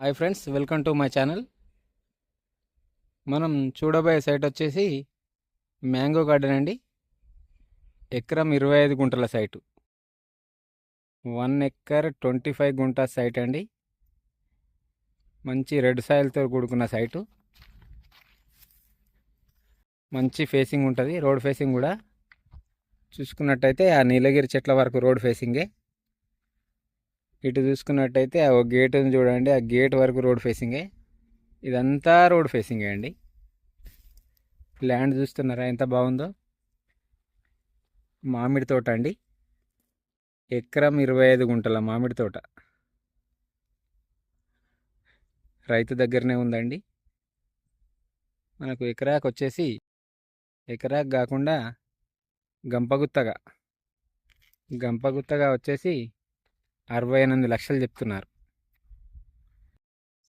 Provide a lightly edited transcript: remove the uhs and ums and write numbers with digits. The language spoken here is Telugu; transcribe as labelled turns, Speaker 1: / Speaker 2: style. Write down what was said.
Speaker 1: Hi friends, welcome to my channel. మనం చూడబోయే సైట్ వచ్చేసి మ్యాంగో గార్డెన్ అండి. ఎకరం 25 గుంటల సైటు. 1 ఎకర్ 25 గుంటా సైట్ అండి. మంచి రెడ్ సాయిల్తో కూడుకున్న సైటు. మంచి ఫేసింగ్ ఉంటుంది, రోడ్ ఫేసింగ్ కూడా. చూసుకున్నట్టయితే ఆ నీలగిరి చెట్ల వరకు రోడ్ ఫేసింగే. ఇటు చూసుకున్నట్టయితే ఆ గేట్ ఉంది చూడండి, ఆ గేట్ వరకు రోడ్ ఫేసింగే. ఇదంతా రోడ్ ఫేసింగే అండి. ల్యాండ్ చూస్తున్నారా ఎంత బాగుందో. మామిడి తోట అండి. ఎకరం 25 గుంటల మామిడి తోట రైతు దగ్గరనే ఉందండి. మనకు ఎకరాకు వచ్చేసి, ఎకరాకు కాకుండా గంపగుత్తగా వచ్చేసి 68 లక్షలు చెప్తున్నారు.